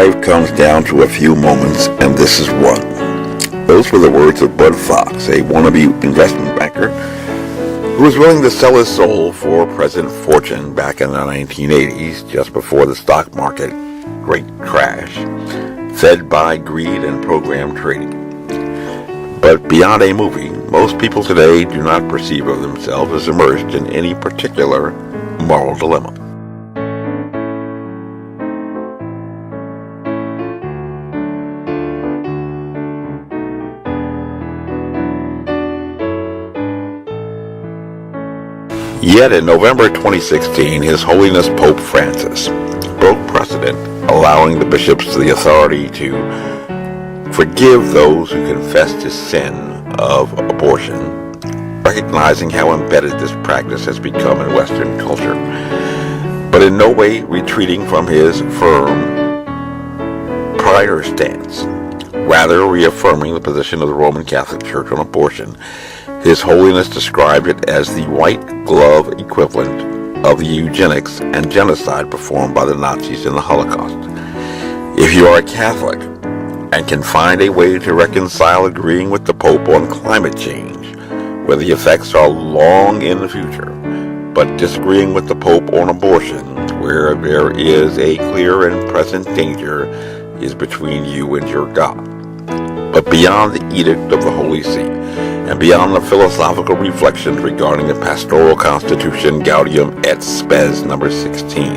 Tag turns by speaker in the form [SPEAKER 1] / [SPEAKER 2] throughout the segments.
[SPEAKER 1] life comes down to a few moments, and this is one. Those were the words of Bud Fox, a wannabe investment banker who was willing to sell his soul for present fortune back in the 1980s, just before the stock market great crash, fed by greed and program trading. But beyond a movie, most people today do not perceive of themselves as immersed in any particular moral dilemma. Yet in November 2016, His Holiness Pope Francis broke precedent, allowing the bishops the authority to forgive those who confessed his sin of abortion, recognizing how embedded this practice has become in Western culture, but in no way retreating from his firm prior stance, rather reaffirming the position of the Roman Catholic Church on abortion. His Holiness described it as the white glove equivalent of the eugenics and genocide performed by the Nazis in the Holocaust. If you are a Catholic and can find a way to reconcile agreeing with the Pope on climate change, where the effects are long in the future, but disagreeing with the Pope on abortion, where there is a clear and present danger, is between you and your God. But beyond the edict of the Holy See, and beyond the philosophical reflections regarding the pastoral constitution Gaudium et Spes number 16,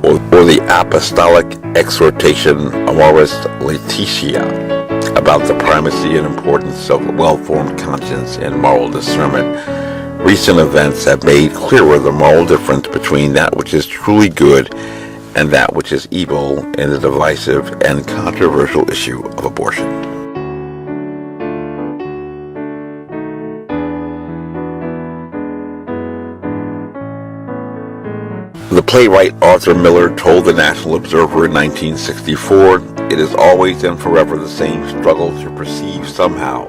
[SPEAKER 1] or the apostolic exhortation Amoris Laetitia about the primacy and importance of a well-formed conscience and moral discernment, recent events have made clearer the moral difference between that which is truly good and that which is evil in the divisive and controversial issue of abortion. The playwright Arthur Miller told the National Observer in 1964, "It is always and forever the same struggle to perceive somehow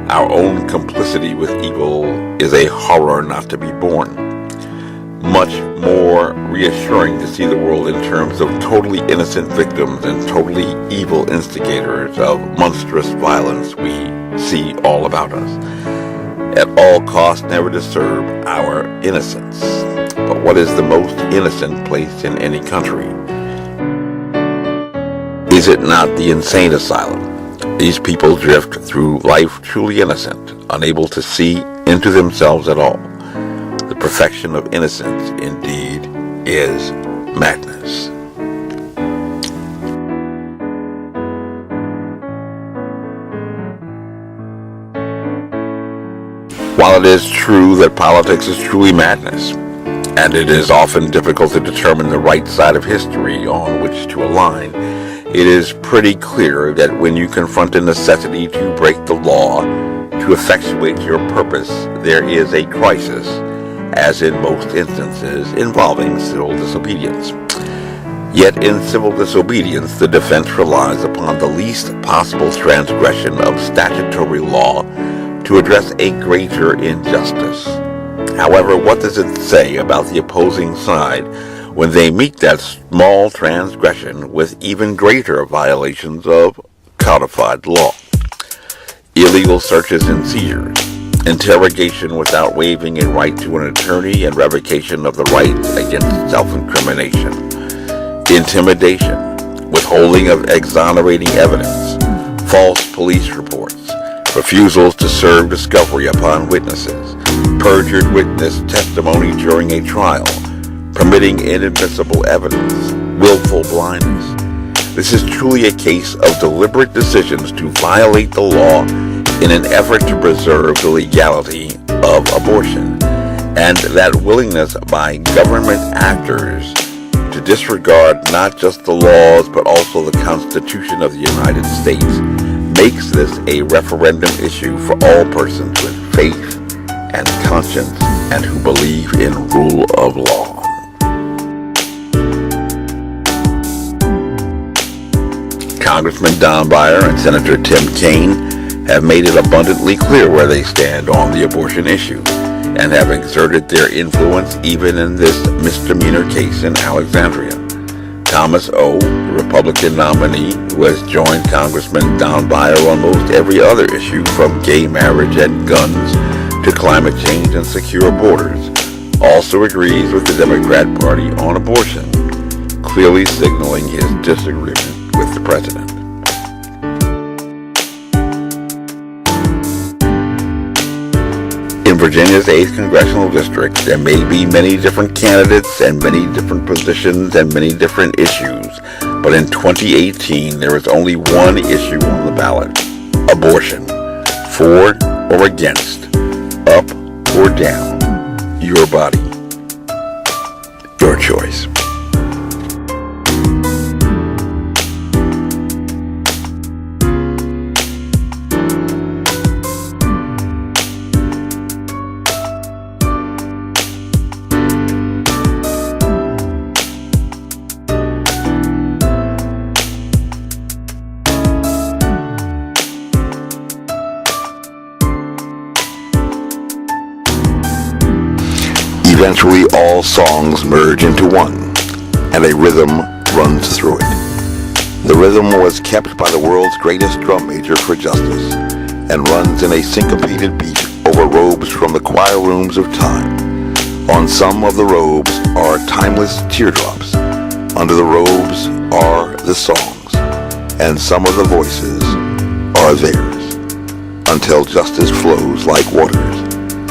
[SPEAKER 1] our own complicity with evil is a horror not to be borne. Much more reassuring to see the world in terms of totally innocent victims and totally evil instigators of monstrous violence we see all about us. At all costs never disturb our innocence. But what is the most innocent place in any country? Is it not the insane asylum? These people drift through life truly innocent, unable to see into themselves at all. The perfection of innocence, indeed, is madness." While it is true that politics is truly madness, and it is often difficult to determine the right side of history on which to align, it is pretty clear that when you confront a necessity to break the law to effectuate your purpose, there is a crisis, as in most instances involving civil disobedience. Yet in civil disobedience, the defense relies upon the least possible transgression of statutory law to address a greater injustice. However, what does it say about the opposing side when they meet that small transgression with even greater violations of codified law? Illegal searches and seizures, interrogation without waiving a right to an attorney and revocation of the right against self-incrimination, intimidation, withholding of exonerating evidence, false police reports, refusals to serve discovery upon witnesses, perjured witness testimony during a trial, permitting inadmissible evidence, willful blindness. This is truly a case of deliberate decisions to violate the law in an effort to preserve the legality of abortion, and that willingness by government actors to disregard not just the laws but also the Constitution of the United States makes this a referendum issue for all persons with faith and conscience and who believe in rule of law. Congressman Don Beyer and Senator Tim Kaine have made it abundantly clear where they stand on the abortion issue and have exerted their influence even in this misdemeanor case in Alexandria. Thomas O., the Republican nominee who has joined Congressman Beyer on most every other issue, from gay marriage and guns to climate change and secure borders, also agrees with the Democrat Party on abortion, clearly signaling his disagreement with the president. In Virginia's 8th Congressional District, there may be many different candidates and many different positions and many different issues, but in 2018 there is only one issue on the ballot: abortion. For or against, up or down, your body, your choice. Eventually, all songs merge into one, and a rhythm runs through it. The rhythm was kept by the world's greatest drum major for justice, and runs in a syncopated beat over robes from the choir rooms of time. On some of the robes are timeless teardrops. Under the robes are the songs, and some of the voices are theirs, until justice flows like waters,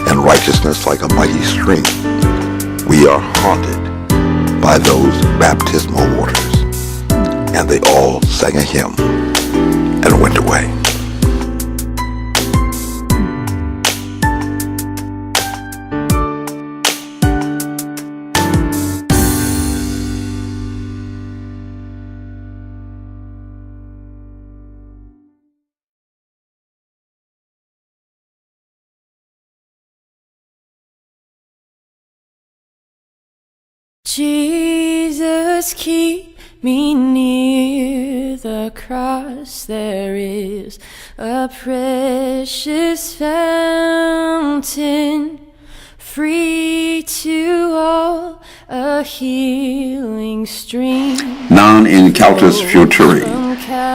[SPEAKER 1] and righteousness like a mighty stream. We are haunted by those baptismal waters. And they all sang a hymn and went away.
[SPEAKER 2] Jesus, keep me near the cross. There is a precious fountain, free to all, a healing stream.
[SPEAKER 3] Non incautus futuri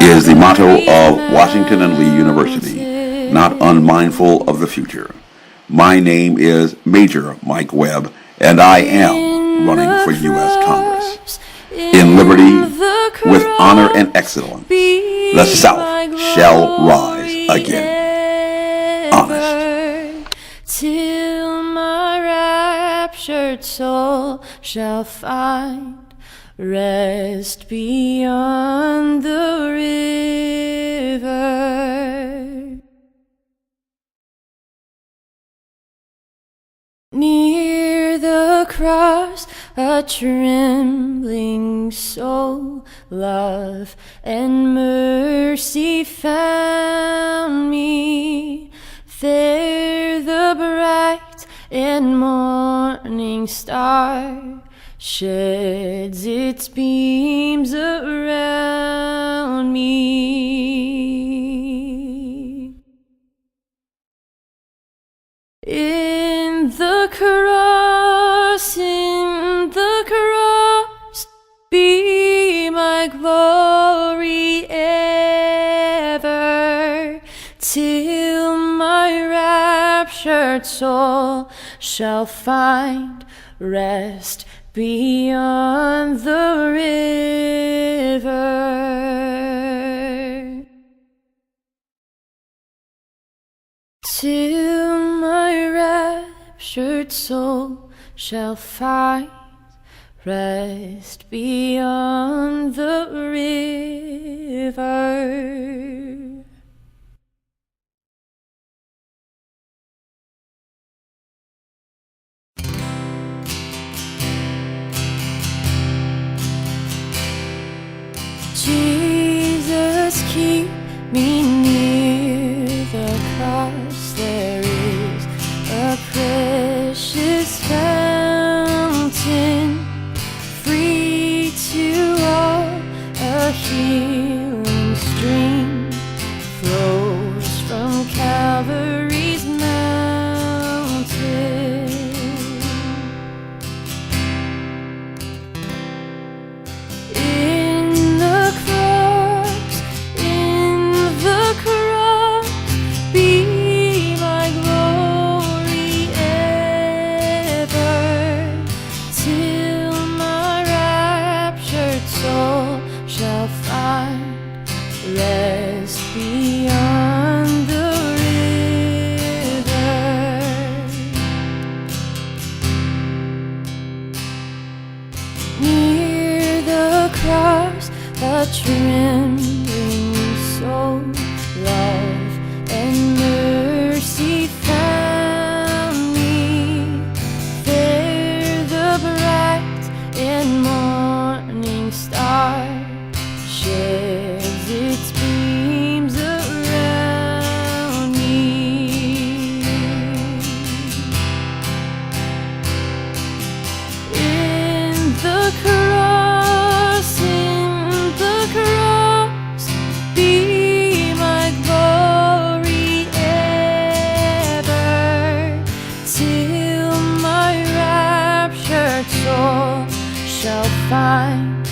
[SPEAKER 3] is the motto of Washington and Lee University, not unmindful of the future. My name is Major Mike Webb, and I am running for U.S. Congress. In liberty, with honor and excellence, the South shall rise again. Honest.
[SPEAKER 2] Till my raptured soul shall find rest beyond the river. Near the cross, a trembling soul, love and mercy found me. There the bright and morning star sheds its beams around me. In the cross, be my glory ever, till my raptured soul shall find rest beyond the river. Till my raptured soul shall find rest beyond the river. Jesus, keep me near the cross. There is a precious fountain, free to all, a healing stream flows from Calvary's mountain. shall find rest beyond the river. Near the cross, the trembling soul, love and mercy found me. There the bright and morning star sheds its beams around me. In the cross, be my glory ever, till my raptured soul shall find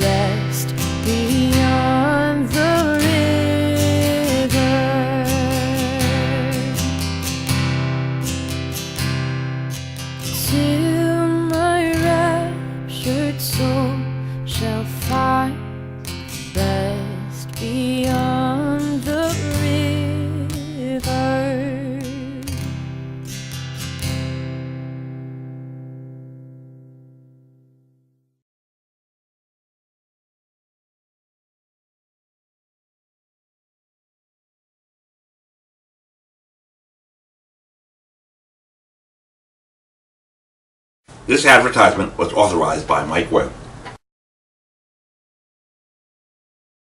[SPEAKER 2] rest beyond the river. Till my raptured soul shall find rest beyond the river.
[SPEAKER 1] This advertisement was authorized by Mike Webb.